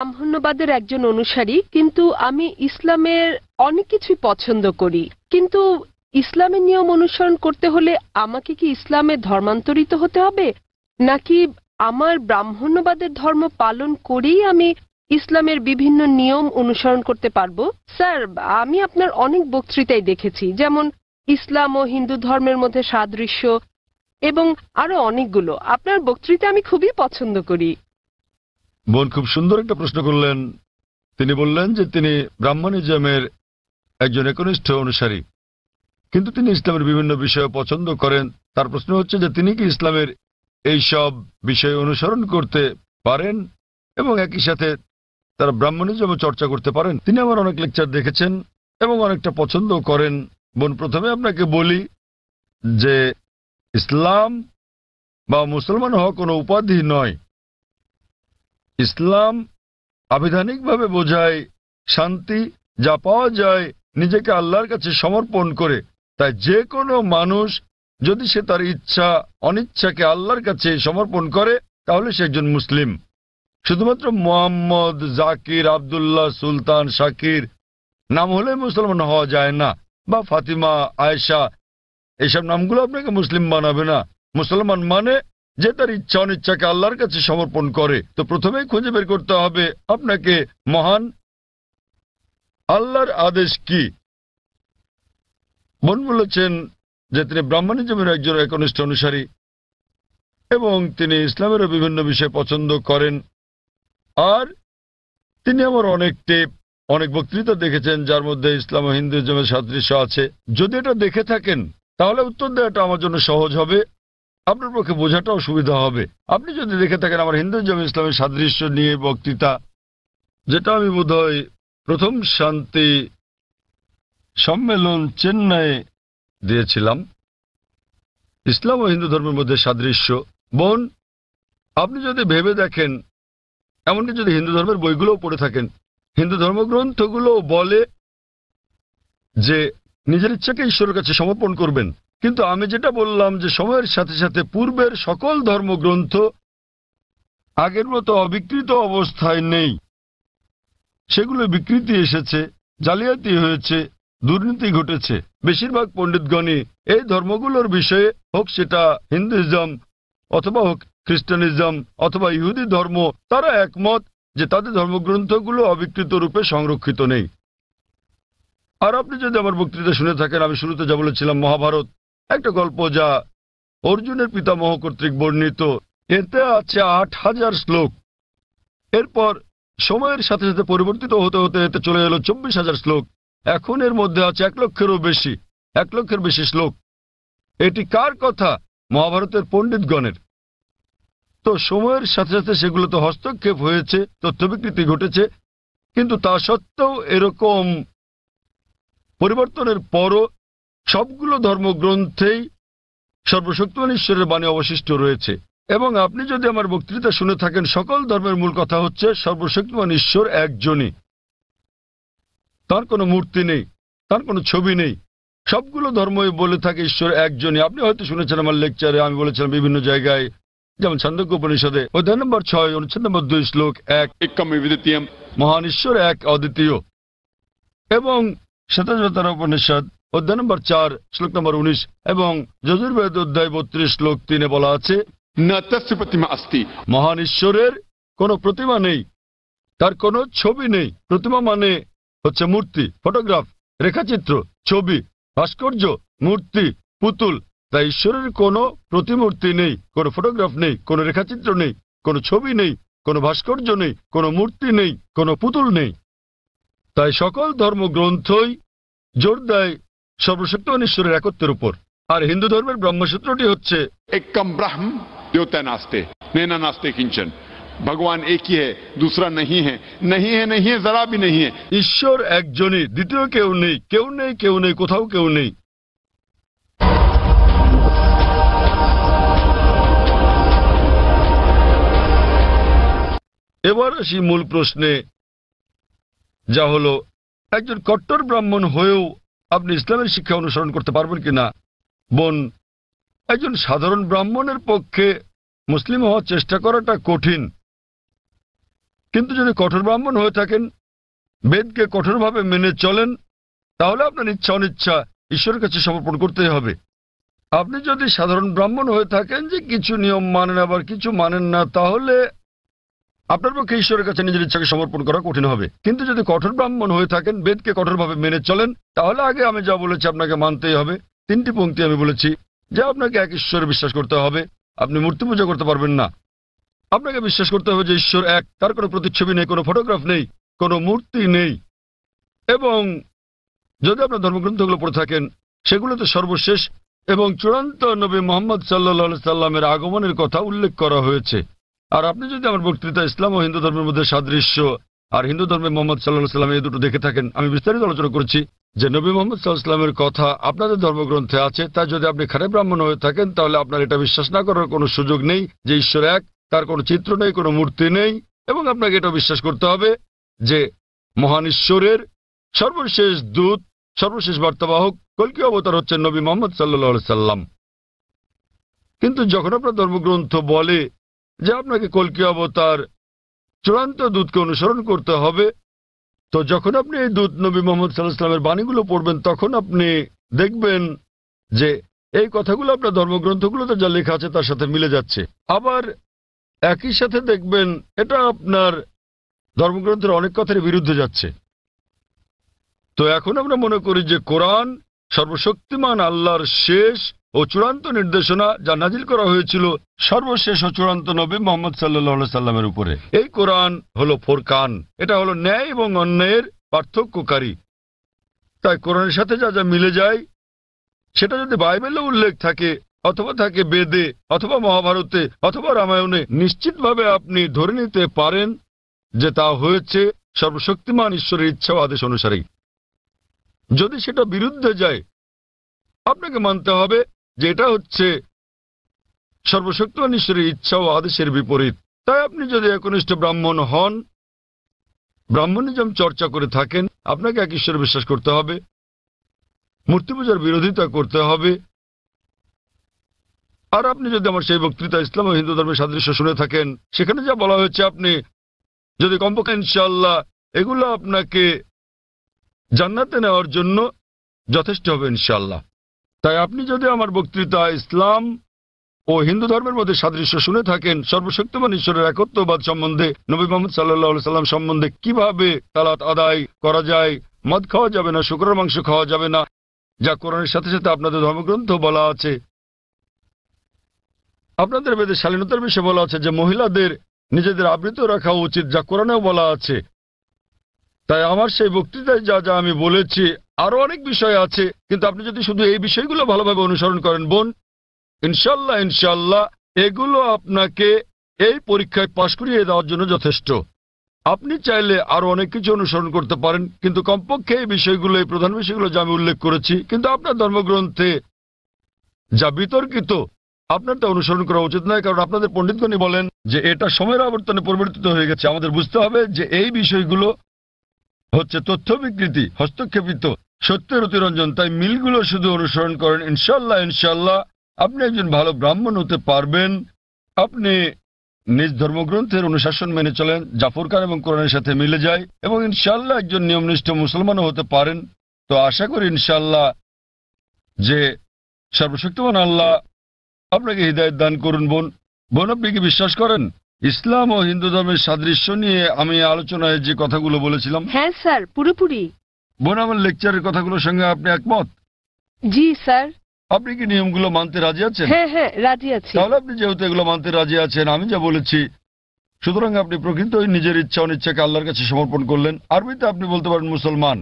ব্রাহ্মণ্যবাদের একজন অনুসারী, কিন্তু আমি ইসলামের অনেক কিছুই পছন্দ করি। কিন্তু ইসলামের নিয়ম অনুসরণ করতে হলে আমাকে কি ইসলামে ধর্মান্তরিত হতে হবে, নাকি আমার ব্রাহ্মণ্যবাদের ধর্ম পালন করেই আমি ইসলামের বিভিন্ন নিয়ম অনুসরণ করতে পারবো? স্যার, আমি আপনার অনেক বক্তৃতাই দেখেছি, যেমন ইসলাম ও হিন্দু ধর্মের মধ্যে সাদৃশ্য এবং আরো অনেকগুলো। আপনার বক্তৃতা আমি খুবই পছন্দ করি। বোন খুব সুন্দর একটা প্রশ্ন করলেন। তিনি বললেন যে তিনি ব্রাহ্মণিজমের একজন একনিষ্ঠ অনুসারী, কিন্তু তিনি ইসলামের বিভিন্ন বিষয় পছন্দ করেন। তার প্রশ্ন হচ্ছে যে তিনি কি ইসলামের এই সব বিষয় অনুসরণ করতে পারেন এবং একই সাথে তারা ব্রাহ্মণিজম চর্চা করতে পারেন। তিনি আমার অনেক লেকচার দেখেছেন এবং অনেকটা পছন্দ করেন। বোন, প্রথমে আপনাকে বলি যে ইসলাম বা মুসলমান হওয়া কোনো উপাধি নয়। ইসলাম আবিধানিকভাবে বোঝায় শান্তি, যা পাওয়া যায় নিজেকে আল্লাহর কাছে সমর্পণ করে। তাই যে কোনো মানুষ যদি সে তার ইচ্ছা অনিচ্ছাকে আল্লাহর কাছে সমর্পণ করে তাহলে সে একজন মুসলিম। শুধুমাত্র মোহাম্মদ, জাকির, আবদুল্লাহ, সুলতান, শাকির নাম হলে মুসলমান হওয়া যায় না, বা ফাতিমা, আয়েশা, এইসব নামগুলো আপনাকে মুসলিম বানাবে না। মুসলমান মানে যে তার ইচ্ছা অনিচ্ছাকে আল্লাহর কাছে সমর্পণ করে। তো প্রথমেই খুঁজে বের করতে হবে আপনাকে মহান আল্লাহর আদেশ কি। বোন বলেছেন যে তিনি ব্রাহ্মণিজমের একজন একনিষ্ঠ অনুসারী এবং তিনি ইসলামেরও বিভিন্ন বিষয় পছন্দ করেন। আর তিনি আমার অনেক টেপ, অনেক বক্তৃতা দেখেছেন যার মধ্যে ইসলাম ও হিন্দুইজমের সাদৃশ্য আছে। যদি এটা দেখে থাকেন তাহলে উত্তর দেওয়াটা আমার জন্য সহজ হবে, আপনার পক্ষে বোঝাটাও সুবিধা হবে। আপনি যদি দেখে থাকেন আমার হিন্দুইজম ইসলামের সাদৃশ্য নিয়ে বক্তৃতা, যেটা আমি বোধহয় প্রথম শান্তি সম্মেলন চেন্নাই দিয়েছিলাম, ইসলাম ও হিন্দু ধর্মের মধ্যে সাদৃশ্য। বোন, আপনি যদি ভেবে দেখেন, এমনকি যদি হিন্দু ধর্মের বইগুলোও পড়ে থাকেন, হিন্দু ধর্মগ্রন্থগুলো বলে যে নিজের ইচ্ছাকে ঈশ্বরের কাছে সমর্পণ করবেন। কিন্তু আমি যেটা বললাম যে সময়ের সাথে সাথে পূর্বের সকল ধর্মগ্রন্থ আগের মতো অবিকৃত অবস্থায় নেই। সেগুলো বিকৃতি এসেছে, জালিয়াতি হয়েছে, দুর্নীতি ঘটেছে। বেশিরভাগ পণ্ডিতগণই এই ধর্মগুলোর বিষয়ে, হোক সেটা হিন্দুইজম অথবা হোক খ্রিস্টানিজম অথবা ইহুদি ধর্ম, তারা একমত যে তাদের ধর্মগ্রন্থগুলো অবিকৃত রূপে সংরক্ষিত নেই। আর আপনি যদি আমার বক্তৃতা শুনে থাকেন, আমি শুরুতে যা বলেছিলাম, মহাভারত একটা গল্প যা অর্জুনের পিতামহ কর্তৃক বর্ণিত। এতে আছে ৮,০০০ শ্লোক। এরপর সময়ের সাথে সাথে পরিবর্তিত হতে হতে এতে চলে এলো ২৪,০০০ শ্লোক। এখন এর মধ্যে আছে ১,০০,০০০ বেশি শ্লোক। এটি কার কথা? মহাভারতের পণ্ডিতগণের। তো সময়ের সাথে সাথে সেগুলোতে হস্তক্ষেপ হয়েছে, তথ্য বিকৃতি ঘটেছে, কিন্তু তা সত্ত্বেও এরকম পরিবর্তনের পরও সবগুলো ধর্মগ্রন্থেই সর্বশক্তিমান ঈশ্বরের বাণী অবশিষ্ট রয়েছে। এবং আপনি যদি আমার বক্তৃতা শুনে থাকেন, সকল ধর্মের মূল কথা হচ্ছে সর্বশক্তিমান ঈশ্বর একজনই। তার কোনো মূর্তি নেই, তার কোনো ছবি নেই। সবগুলো ধর্মই বলে থাকে ঈশ্বর একজনই। আপনি হয়তো শুনেছেন আমার লেকচারে আমি বলেছিলাম বিভিন্ন জায়গায়, যেমন ছান্দোক্য উপনিষদে অধ্যায় নম্বর ৬ অনুচ্ছেদ নম্বর ২ শ্লোক ১, মহান ঈশ্বর এক, অদ্বিতীয়। এবং শ্বেতাজ্বতরা উপনিষদ অধ্যায় নম্বর ৪ শ্লোক নম্বর ১৯ এবং যজুর্বেদ অধ্যায় ৩২ শ্লোক ৩ বলা আছে, মহান ঈশ্বরের কোনো প্রতিমা নেই, তার কোনো ছবি নেই। প্রতিমা মানে হচ্ছে মূর্তি, ফটোগ্রাফ, রেখাচিত্র, ছবি, ভাস্কর্য, মূর্তি, পুতুল। তাই ঈশ্বরের কোনো প্রতিমূর্তি নেই, কোনো ফটোগ্রাফ নেই, কোনো রেখাচিত্র নেই, কোনো ছবি নেই, কোনো ভাস্কর্য নেই, কোনো মূর্তি নেই, কোনো পুতুল নেই। তাই সকল ধর্মগ্রন্থই জোর দেয় সর্বশক্তিমান ঈশ্বরের একত্বের উপর। আর হিন্দু ধর্মের ব্রহ্মসূত্রটি হচ্ছে एकम ब्रह्म द्योतय नास्ते नैना नास्ते किंचन। भगवान एक ही है, दूसरा नहीं है, नहीं है, नहीं है, जरा भी नहीं है। ঈশ্বর একজনই, দ্বিতীয় কেউ নেই, কেউ নেই, কেউ নেই, কোথাও কেউ নেই। এবার আসি মূল প্রশ্নে, যা হলো একজন কট্টর ব্রাহ্মণ হয়েও আপনি ইসলামের শিক্ষা অনুসরণ করতে পারবেন কিনা। বোন, একজন সাধারণ ব্রাহ্মণের পক্ষে মুসলিম হওয়ার চেষ্টা করাটা কঠিন। কিন্তু যদি কঠোর ব্রাহ্মণ হয়ে থাকেন, বেদকে কঠোরভাবে মেনে চলেন, তাহলে আপনার ইচ্ছা অনিচ্ছা ঈশ্বরের কাছে সমর্পণ করতেই হবে। আপনি যদি সাধারণ ব্রাহ্মণ হয়ে থাকেন যে কিছু নিয়ম মানেন আবার কিছু মানেন না, তাহলে আপনার পক্ষে ঈশ্বরের কাছে নিজের ইচ্ছাকে সমর্পণ করা কঠিন হবে। কিন্তু যদি কঠোর ব্রাহ্মণ হয়ে থাকেন, বেদকে কঠোরভাবে মেনে চলেন, তাহলে আগে আমি যা বলেছি আপনাকে মানতেই হবে। 3টি পংক্তি আমি বলেছি যে আপনাকে এক ঈশ্বরে বিশ্বাস করতে হবে, আপনি মূর্তি পূজা করতে পারবেন না। আপনাকে বিশ্বাস করতে হবে যে ঈশ্বর এক, তার কোনো প্রতিচ্ছবি নেই, কোনো ফটোগ্রাফ নেই, কোনো মূর্তি নেই। এবং যদি আপনার ধর্মগ্রন্থগুলো পড়ে থাকেন, সেগুলোতে সর্বশেষ এবং চূড়ান্ত নবী মোহাম্মদ সাল্লাল্লাহু সাল্লামের আগমনের কথা উল্লেখ করা হয়েছে। আর আপনি যদি আমার বক্তৃতা ইসলাম ও হিন্দু ধর্মের মধ্যে সাদৃশ্য আর হিন্দু ধর্মে মোহাম্মদ সাল্লাল্লাহু সাল্লাম এই দুটো দেখে থাকেন, আমি বিস্তারিত আলোচনা করেছি যে নবী মোহাম্মদ সাল্লাল্লাহু সাল্লামের কথা আপনাদের ধর্মগ্রন্থে আছে। তাই যদি আপনি খারাপ ব্রাহ্মণ হয়ে থাকেন, তাহলে আপনার এটা বিশ্বাস না করার কোনো সুযোগ নেই যে ঈশ্বর এক, তার কোনো চিত্র নেই, কোনো মূর্তি নেই। এবং আপনাকে এটা বিশ্বাস করতে হবে যে মহান ঈশ্বরের সর্বশেষ দূত, সর্বশেষ বার্তাবাহক কল্কি অবতার হচ্ছেন নবী মোহাম্মদ সাল্লাল্লাহু সাল্লাম। কিন্তু যখন আপনার ধর্মগ্রন্থ বলে যে আপনাকে কল্কি অবতার চূড়ান্ত দূতকে অনুসরণ করতে হবে, তো যখন আপনি এই দূত নবী মোহাম্মদ সাল্লাল্লাহু আলাইহি ওয়াসাল্লামের বাণীগুলো পড়বেন, তখন আপনি দেখবেন যে এই কথাগুলো আপনার ধর্মগ্রন্থগুলোতে যা লেখা আছে তার সাথে মিলে যাচ্ছে। আবার একই সাথে দেখবেন এটা আপনার ধর্মগ্রন্থের অনেক কথার বিরুদ্ধে যাচ্ছে। তো এখন আমরা মনে করি যে কোরআন সর্বশক্তিমান আল্লাহর শেষ ও চূড়ান্ত নির্দেশনা, যা নাজিল করা হয়েছিল সর্বশেষ ও চূড়ান্ত নবী মোহাম্মদ সাল্লাল্লাহু আলাইহি সাল্লামের উপরে। এই কোরআন হলো ফোরকান, এটা হলো ন্যায় এবং অন্যায়ের পার্থক্যকারী। তাই কোরআনের সাথে যা যা মিলে যায়, সেটা যদি বাইবেলে উল্লেখ থাকে অথবা থাকে বেদে অথবা মহাভারতে অথবা রামায়ণে, নিশ্চিতভাবে আপনি ধরে নিতে পারেন যে তা হয়েছে সর্বশক্তিমান ঈশ্বরের ইচ্ছা ও আদেশ অনুসারেই। যদি সেটা বিরুদ্ধে যায়, আপনাকে মানতে হবে যে এটা হচ্ছে সর্বশক্তিমান ঈশ্বরের ইচ্ছা ও আদেশের বিপরীত। তাই আপনি যদি একনিষ্ঠ ব্রাহ্মণ হন, ব্রাহ্মণিজম চর্চা করে থাকেন, আপনাকে এক ঈশ্বরে বিশ্বাস করতে হবে, মূর্তি পূজার বিরোধিতা করতে হবে। আর আপনি যদি আমার সেই বক্তৃতা ইসলাম ও হিন্দু ধর্মের সাদৃশ্য শুনে থাকেন, সেখানে যা বলা হয়েছে, আপনি যদি কমপক্ষে ইনশাআল্লাহ এগুলো আপনাকে জান্নাতে নেওয়ার জন্য যথেষ্ট হবে ইনশাআল্লাহ। তাই আপনি যদি আমার বক্তৃতা ইসলাম ও হিন্দু ধর্মের মধ্যে সাদৃশ্য শুনে থাকেন, সর্বশক্তিমান ঈশ্বরের একত্ববাদ সম্বন্ধে, নবী মোহাম্মদ সাল্লাল্লাহু আলাইহি সাল্লাম সম্বন্ধে, কিভাবে সালাত আদায় করা যায়, মদ খাওয়া যাবে না, শুকরের মাংস খাওয়া যাবে না, যা কোরআনের সাথে সাথে আপনাদের ধর্মগ্রন্থ বলা আছে, আপনাদের বেদে শালীনতার বিষয়ে বলা আছে যে মহিলাদের নিজেদের আবৃত রাখা উচিত, যা কোরআনেও বলা আছে। তাই আমার সেই বক্তৃতায় যা যা আমি বলেছি, আরো অনেক বিষয় আছে, কিন্তু আপনি যদি শুধু এই বিষয়গুলো ভালোভাবে অনুসরণ করেন বোন, ইনশাল্লাহ ইনশাল্লাহ এগুলো আপনাকে এই পরীক্ষায় পাশ করিয়ে দেওয়ার জন্য যথেষ্ট। আপনি চাইলে আরো অনেক কিছু অনুসরণ করতে পারেন, কিন্তু কমপক্ষে এই বিষয়গুলো, এই প্রধান বিষয়গুলো যা আমি উল্লেখ করেছি, কিন্তু আপনার ধর্মগ্রন্থে যা বিতর্কিত, আপনার তা অনুসরণ করা উচিত নয়। কারণ আপনাদের পণ্ডিতগণই বলেন যে এটা সময়ের আবর্তনে পরিবর্তিত হয়ে গেছে। আমাদের বুঝতে হবে যে এই বিষয়গুলো হচ্ছে তথ্য বিকৃতি, হস্তক্ষেপিত, সত্যের অতিরঞ্জন। তাই মিলগুলো শুধু অনুসরণ করেন, ইনশাল্লাহ ইনশাল্লাহ আপনি একজন ভালো ব্রাহ্মণ হতে পারবেন। আপনি নিজ ধর্মগ্রন্থের অনুশাসন মেনে চলেন, যা ফুরকান এবং কোরআনের সাথে মিলে যায়, এবং ইনশাল্লাহ একজন নিয়মনিষ্ঠ মুসলমানও হতে পারেন। তো আশা করি ইনশাল্লাহ যে সর্বশক্তিমান আল্লাহ আপনাকে হৃদায়ত দান করুন। বোন, আপনি কি বিশ্বাস করেন ইসলাম ও হিন্দু ধর্মের সাদৃশ্য নিয়ে আমি আলোচনায় যে কথাগুলো বলেছিলাম? হ্যাঁ স্যার, পুরোপুরি। বোন, আমার লেকচারের কথাগুলোর সঙ্গে আপনি একমত? জি স্যার। আপনি কি নিয়মগুলো মানতে রাজি আছেন? হ্যাঁ হ্যাঁ, রাজি আছি। তাহলে আপনি যেহেতু এগুলো মানতে রাজি আছেন, আমি যা বলেছি, সুতরাং আপনি প্রকৃতই নিজের ইচ্ছা অনিচ্ছাকে আল্লাহর কাছে সমর্পণ করলেন। আরবিতে আপনি বলতে পারেন মুসলমান,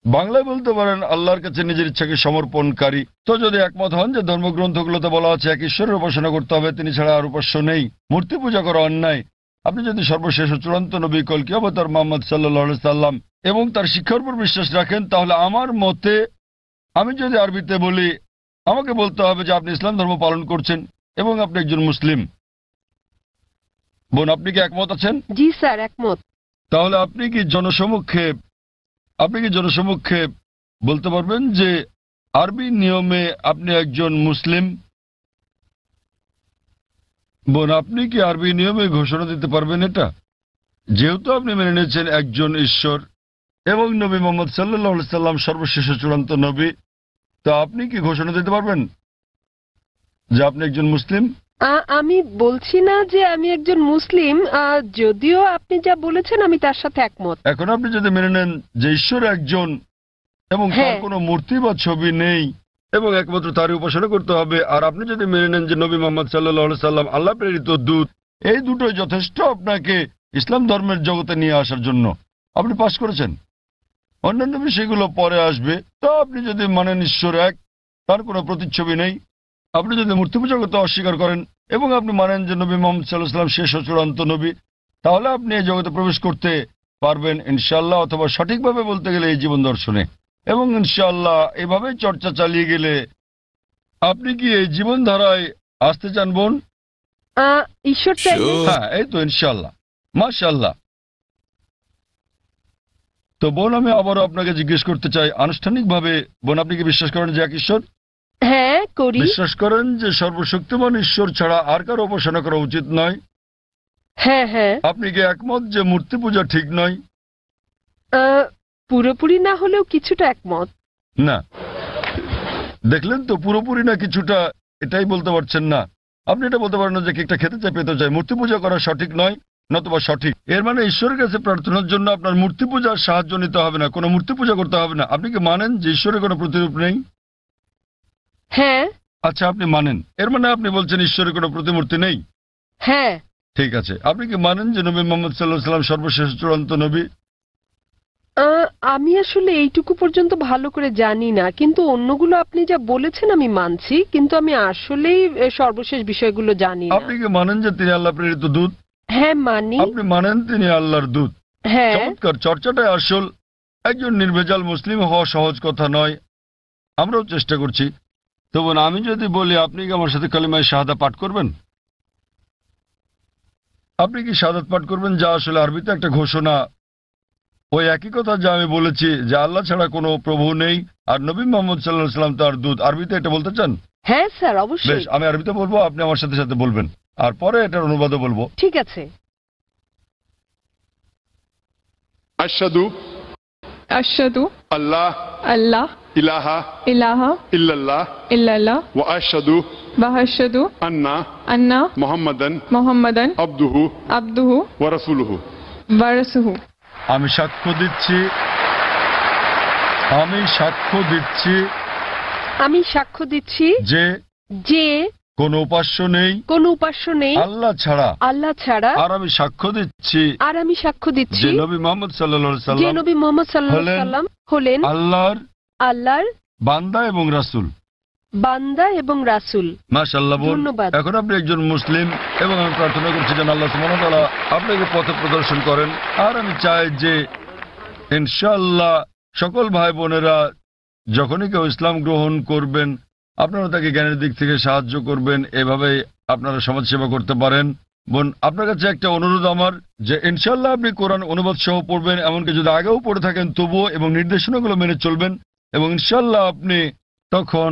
বাংলায় বলতে পারেন আল্লাহর কাছে নিজের ইচ্ছাকে সমর্পণকারী। তো যদি একমত হন যে ধর্মগ্রন্থগুলোতে বলা আছে এক ঈশ্বরের উপাসনা করতে হবে, তিনি ছাড়া আর উপাস্য নেই, মূর্তি পূজা করা অন্যায়, আপনি যদি সর্বশেষ ও চূড়ান্ত নবী কল্কি অবতার মুহাম্মদ সাল্লাল্লাহু আলাইহি সাল্লাম এবং তার শিক্ষার উপর বিশ্বাস রাখেন, তাহলে আমার মতে, আমি যদি আরবিতে বলি, আমাকে বলতে হবে যে আপনি ইসলাম ধর্ম পালন করছেন এবং আপনি একজন মুসলিম। বোন, আপনি কি একমত আছেন? জি স্যার, একমত। তাহলে আপনি কি জনসমক্ষে বলতে পারবেন যে আরবি নিয়মে আপনি একজন মুসলিম? বোন, আপনি কি আরবি নিয়মে ঘোষণা দিতে পারবেন এটা? যেহেতু আপনি মেনে নিয়েছেন একজন ঈশ্বর এবং নবী মোহাম্মদ সাল্লাল্লাহু আলাইহি সাল্লাম সর্বশেষ চূড়ান্ত নবী, তো আপনি কি ঘোষণা দিতে পারবেন যে আপনি একজন মুসলিম? আমি বলছি না যে আমি একজন মুসলিম, যদিও আপনি যা বলেছেন আমি তার সাথে একমত। এখন আপনি যদি মেনে নেন যে ঈশ্বর একজন এবং তার হ্যাঁ। কোনো মূর্তি বা ছবি নেই এবং একমাত্র তারই উপাসনা করতে হবে, আর আপনি যদি মেনে নেন যে নবী মোহাম্মদ সাল্লাল্লাহু আলাইহি সাল্লাম আল্লাহ প্রেরিত দূত, এই দুটোই যথেষ্ট আপনাকে ইসলাম ধর্মের জগতে নিয়ে আসার জন্য, আপনি পাশ করেছেন। অন্যান্য বিষয়গুলো পরে আসবে। তো আপনি যদি মানেন ঈশ্বর এক, তার কোনো প্রতিচ্ছবি নেই, আপনি যদি মূর্তি পূজা করতে অস্বীকার করেন এবং আপনি মানেন যে নবী মোহাম্মদ সাল্লাল্লাহু আলাইহি সাল্লাম শেষ ও চূড়ান্ত নবী, তাহলে আপনি এই জগতে প্রবেশ করতে পারবেন ইনশাআল্লাহ, অথবা সঠিকভাবে বলতে গেলে এই জীবন দর্শনে। এবং ইনশাআল্লাহ এভাবে চর্চা চালিয়ে গেলে আপনি কি এই জীবন ধারায় আসতে চান বোন? ঈশ্বর চাইলে। হ্যাঁ, এই তো ইনশাআল্লাহ, মাশাআল্লাহ। তো বোন, আমি আবারও আপনাকে জিজ্ঞেস করতে চাই আনুষ্ঠানিকভাবে, বোন আপনি কি বিশ্বাস করেন যে এক ঈশ্বর? হ্যাঁ, করি। বিশ্বাস করেন যে সর্বশক্তিমান ঈশ্বর ছাড়া আর কারো উপাসনা করা উচিত নয়? হ্যাঁ হ্যাঁ। আপনি কি একমত যে মূর্তি পূজা ঠিক নয়? পুরোপুরি না হলেও কিছুটা একমত। না, দেখলেন তো, পুরোপুরি না কিছুটা, এটাই বলতে পারছেন না। আপনি এটা বলতে পারেন না যে কেকটা খেতে চাই পেতে চাই, মূর্তি পূজা করা সঠিক নয় নতুবা সঠিক। এর মানে ঈশ্বরের কাছে প্রার্থনার জন্য আপনার মূর্তি পূজার সাহায্য নিতে হবে না, কোনো মূর্তি পূজা করতে হবে না। আপনি কি মানেন যে ঈশ্বরের কোনো প্রতিরূপ নেই? হ্যাঁ। আচ্ছা, আপনি মানেন, এর মানে আপনি বলছেন ঈশ্বরের কোনো প্রতিমূর্তি নেই? হ্যাঁ। ঠিক আছে, আপনি কি মানেন যে নবী মোহাম্মদ সাল্লাল্লাহু আলাইহি সাল্লাম সর্বশেষ চূড়ান্ত নবী? আমি আসলে এইটুকু পর্যন্ত ভালো করে জানি না, কিন্তু অন্যগুলো আপনি যা বলেছেন আমি মানছি, কিন্তু আমি আসলেই সর্বশেষ বিষয়গুলো জানি না। আপনি কি মানেন যে তিনি আল্লাহ প্রেরিত দূত? হ্যাঁ, মানি। আপনি মানেন তিনি আল্লাহর দূত? হ্যাঁ। চমৎকার, চর্চাটাই আসল। একজন নির্ভেজাল মুসলিম হওয়া সহজ কথা নয়, আমরাও চেষ্টা করছি। তো বোন, আমি যদি বলি আপনি কি আমার সাথে কালিমায়ে শাহাদা পাঠ করবেন? আপনি কি শাহাদাত পাঠ করবেন, যা আসলে আরবিতে একটা ঘোষণা, ওই একই কথা যা আমি বলেছি যে আল্লাহ ছাড়া কোনো প্রভু নেই আর নবী মোহাম্মদ সাল্লাল্লাহু আলাইহি সাল্লাম তার দূত। আরবিতে এটা বলতে চান? হ্যাঁ স্যার, বেশ, অবশ্যই। আমি আরবিতে বলবো, আপনি আমার সাথে সাথে বলবেন, আর পরে এটার অনুবাদও বলবো। ঠিক আছে। अशहदु अशहदु अल्लाह अल्लाह इलाहा इलाहा इल्लल्लाह इल्लल्लाह व अशहदु व अशहदु अन्ना अन्ना मुहम्मदन मुहम्मदन अब्दुहु अब्दुहु व रसूलुहु। व रसूलुहु। আমি সাক্ষ্য দিচ্ছি, আমি সাক্ষ্য দিচ্ছি আমি সাক্ষ্য দিচ্ছি যে যে কোনো উপাস্য নেই কোনো উপাস্য নেই আল্লাহ ছাড়া, আল্লাহ ছাড়া, আর আমি সাক্ষ্য দিচ্ছি আর আমি সাক্ষ্য দিচ্ছি যে নবী মোহাম্মদ সাল্লাল্লাহু আলাইহি যে সাল্লাম নবী মোহাম্মদ সাল্লাল্লাহু আলাইহি সাল্লাম হলেন আল্লাহর আল্লাহর বান্দা এবং রাসূল। বান্দা এবং রাসূল। মাশাআল্লাহ বোন, ধন্যবাদ। এখন আপনি একজন মুসলিম এবং আমি প্রার্থনা করছি যেন আল্লাহ সুবহানাহু ওয়া তাআলা আপনাকে পথ প্রদর্শন করেন। আর আমি চাই যে ইনশাআল্লাহ সকল ভাই বোনেরা যখনই কেউ ইসলাম গ্রহণ করবেন, আপনারা তাকে জ্ঞানের দিক থেকে সাহায্য করবেন, এভাবে আপনারা সমাজ সেবা করতে পারেন। বোন, আপনার কাছে একটা অনুরোধ আমার, যে ইনশাআল্লাহ আপনি কোরআন অনুবাদ সহ পড়বেন, এমনকি যদি আগেও পড়ে থাকেন তবুও, এবং নির্দেশনাগুলো মেনে চলবেন, এবং ইনশাআল্লাহ আপনি তখন